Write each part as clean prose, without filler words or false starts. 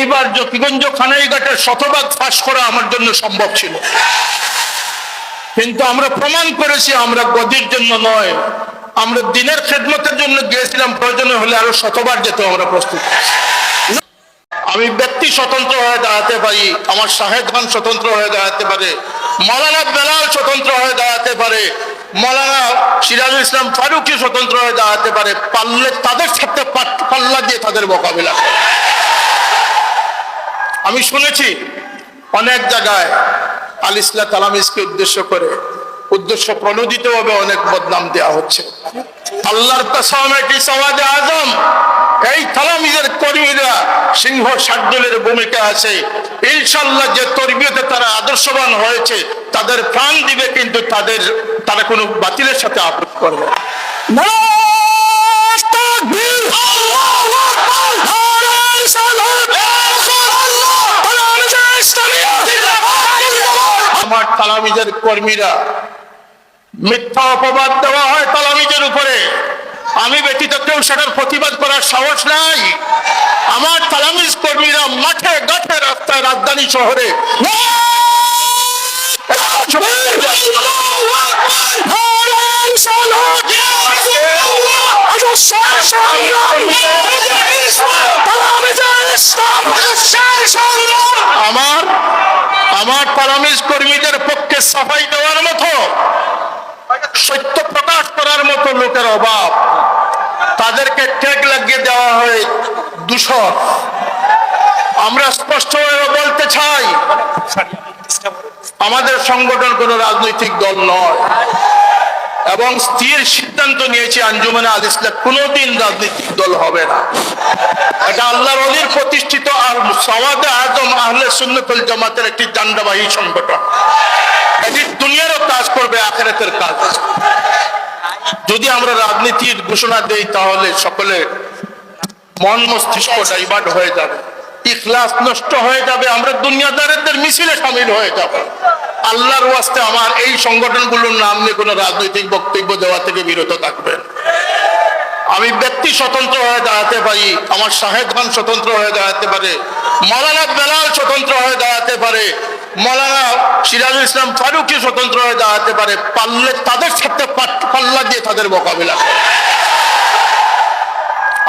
এইবার জকিগঞ্জ খানাইঘাটের শতভাগ ফাঁস করা আমার জন্য সম্ভব ছিল, কিন্তু আমরা প্রমাণ করেছি আমরা গদির জন্য নয়, আমরা দিনের খেদমতের জন্য গিয়েছিলাম, প্রয়োজনে হলে আরো শতবার যেতে আমরা প্রস্তুত। আমি ব্যক্তি স্বতন্ত্র হয়ে দাঁড়াতে পারি, আমার শাহেদ খান স্বতন্ত্র হয়ে দাঁড়াতে পারে, মৌলানা বেলাল স্বতন্ত্র হয়ে দাঁড়াতে পারে, মৌলানা সিরাজুল ইসলাম ফারুকী স্বতন্ত্র হয়ে দাঁড়াতে পারে, পারলে তাদের সাথে পাল্লা দিয়ে তাদের মোকাবিলা। আমি শুনেছি অনেক জায়গায় আল ইসলাহ তালামিজকে উদ্দেশ্য প্রণোদিত ভাবে অনেক বদনাম দেওয়া হচ্ছে। আল্লাহর কসম এটি সওয়াদে আজম, এই তালামিজের কর্মীরা সিংহ শার্দুলের ভূমিকা আছে। ইনশাআল্লাহ যে তরবিয়তে তারা আদর্শবান হয়েছে তাদের প্রাণ দিবে, কিন্তু তারা কোনো বাতিলের সাথে আপোষ করবে না। আমার তালামিজের কর্মীরা মিথ্যা অপবাদ দেওয়া হয় তালামিজের উপরে, আমি ব্যতীত কেউ সেটার প্রতিবাদ করার সাহস নাই। আমার তালামিজ কর্মীরা মাঠে ঘাটে রাস্তায় রাজধানী শহরে আমার তালামিজ কর্মীদের পক্ষে সাফাই দেওয়ার মতো, সত্য প্রকাশ করার মতো লোকের অভাব, তাদেরকে ট্যাগ লাগিয়ে দেওয়া হয় দূষণ। আমরা স্পষ্টভাবে বলতে চাই আমাদের সংগঠন কোনো রাজনৈতিক দল নয়, এবং স্থির সিদ্ধান্ত নিয়েছি আঞ্জুমানে আল ইসলাহ কোনোদিন রাজনৈতিক দল হবে না। এটা আল্লাহর ওলির প্রতিষ্ঠিত আর সওয়াদে আজম আহলে সুন্নাত ওয়াল জামাতের একটি জান্ডাবাহী সংগঠন। এটি দুনিয়ারও কাজ করবে, আখিরাতের কাজ। যদি আমরা রাজনীতির ঘোষণা দেই তাহলে সকলে মন মস্তিষ্ক ডাইভার্ট হয়ে যাবে, ইখলাস নষ্ট হয়ে যাবে, আমরা দুনিয়াদারদের মিছিলে শামিল হয়ে যাব। আল্লাহর ওয়াস্তে আমার এই সংগঠনগুলোর নাম নিয়ে কোনো রাজনৈতিক বক্তব্য দেওয়া থেকে বিরত থাকবেন। আমি ব্যক্তি স্বতন্ত্র হয়ে দাঁড়াতে পারি, আমার শাহেদ খান স্বতন্ত্র হয়ে দাঁড়াতে পারে, মৌলানা বেলাল স্বতন্ত্র হয়ে দাঁড়াতে পারে, মৌলানা সিরাজুল ইসলাম ফারুকী স্বতন্ত্র হয়ে দাঁড়াতে পারে, পারলে তাদের সাথে পাল্লা দিয়ে তাদের মোকাবিলা।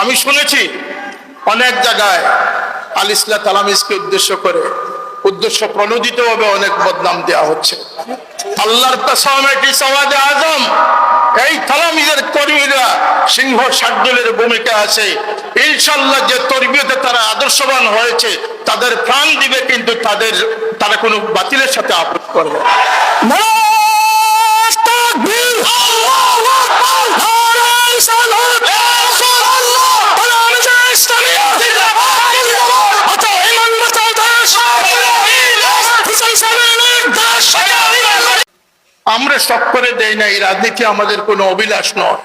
আমি শুনেছি অনেক জায়গায় আল ইসলাহ তালামিজকে উদ্দেশ্য প্রণোদিত ভাবে অনেক বদনাম দেওয়া হচ্ছে। আল্লাহর কসম এটি সওয়াদে আজম, এই তালামিজের কর্মীরা সিংহ শার্দুলের ভূমিকা আছে। ইনশাআল্লাহ যে তরবিয়তে তারা আদর্শবান হয়েছে তাদের প্রাণ দিবে, কিন্তু তারা কোনো বাতিলের সাথে আপোষ করবে না। আমরা সব করে দেই না, এই রাজনীতি আমাদের কোনো অভিলাষ নয়।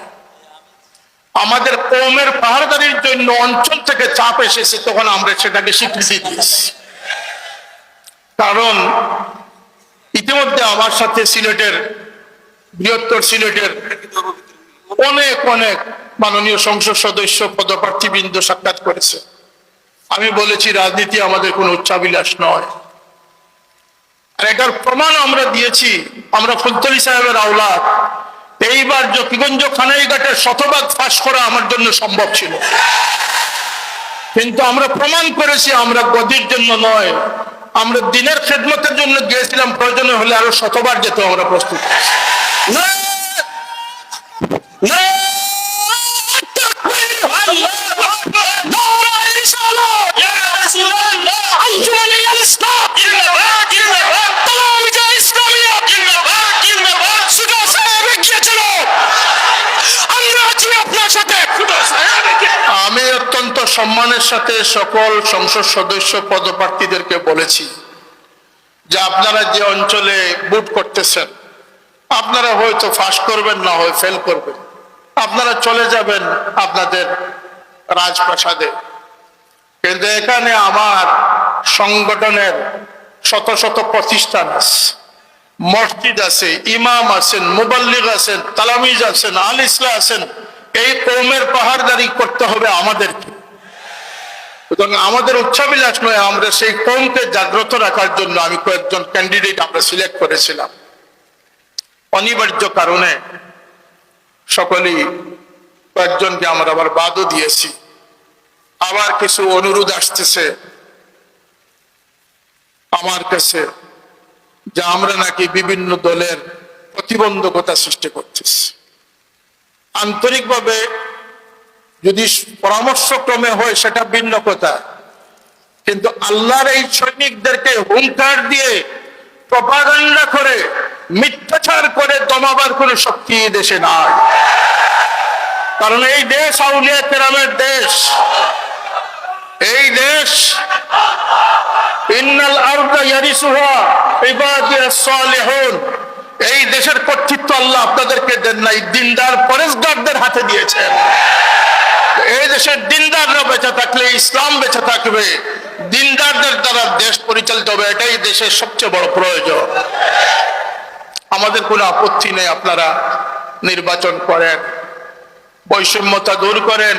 আমাদের কওমের পাহাড়দারির জন্য অঞ্চল থেকে চাপ এসেছে, তখন আমরা সেটাকে স্বীকৃতি দিয়েছি। কারণ ইতিমধ্যে আমার সাথে বৃহত্তর সিলেটের অনেক মাননীয় সংসদ সদস্য পদপ্রার্থীবৃন্দ সাক্ষাৎ করেছে। আমি বলেছি রাজনীতি আমাদের কোনো উচ্চাভিলাষ নয়, আর এটার প্রমাণ আমরা দিয়েছি। আমরা ফুলতলি সাহেবের আওলাদ, এইবার জকিগঞ্জ খানাইঘাটের শতভাগ ফাঁস করা আমার জন্য সম্ভব ছিল, কিন্তু আমরা প্রমাণ করেছি আমরা গদির জন্য নয়, আমরা দিনের খেদমতের জন্য গিয়েছিলাম, প্রয়োজনে হলে আরো শতবার যেতে আমরা প্রস্তুত। আমি অত্যন্ত সম্মানের সাথে সকল সংসদ সদস্য পদপ্রার্থীদেরকে বলেছি যে আপনারা যে অঞ্চলে ভোট করতেছেন, আপনারা হয়তো ফাঁস করবেন, না হয় ফেল করবেন, আপনারা চলে যাবেন আপনাদের রাজপ্রাসাদে, কিন্তু এখানে আমার সংগঠনের শত শত প্রতিষ্ঠান আছে, মসজিদ আছে, ইমাম আছেন, মুবাল্লিগ আছেন, তালামিজ আছেন, আল ইসলাহ আছেন। এই কওমের পাহাড়দারি করতে হবে আমাদেরকে। সুতরাং আমাদের উচ্চাবিলাস নয়, আমরা সেই কমকে জাগ্রত রাখার জন্য আমি কয়েকজন ক্যান্ডিডেট আমরা সিলেক্ট করেছিলাম। অনিবার্য কারণে সকলেই কয়েকজনকে আমরা আবার বাদও দিয়েছি। আবার কিছু অনুরোধ আসতেছে আমার কাছে যে আমরা নাকি বিভিন্ন দলের প্রতিবন্ধকতা সৃষ্টি করতেছি। আন্তরিকভাবে যদি পরামর্শক্রমে হয় সেটা ভিন্ন কথা, কিন্তু আল্লাহর এই সৈনিকদেরকে হুঙ্কার দিয়ে প্রপাগান্ডা করে মিথ্যাচার করে দমাবার কোনো শক্তি দেশে নাই। কারণ এই দেশ আউলিয়া কেরামের দেশ। এই দেশ ইন্নাল আরদা ইয়ারিসুহা ইবাদিয়াস সালিহুন, এই দেশের কর্তৃত্ব আল্লাহ আপনাদেরকে দেন নাই, দিনদার পরেশগারদের হাতে দিয়েছেন। এই দেশের দিনদাররা বেঁচে থাকলে ইসলাম বেঁচে থাকবে, দিনদারদের দ্বারা দেশ পরিচালিত হবে, এটাই দেশের সবচেয়ে বড় প্রয়োজন। আমাদের কোনো আপত্তি নেই, আপনারা নির্বাচন করেন, বৈষম্যতা দূর করেন।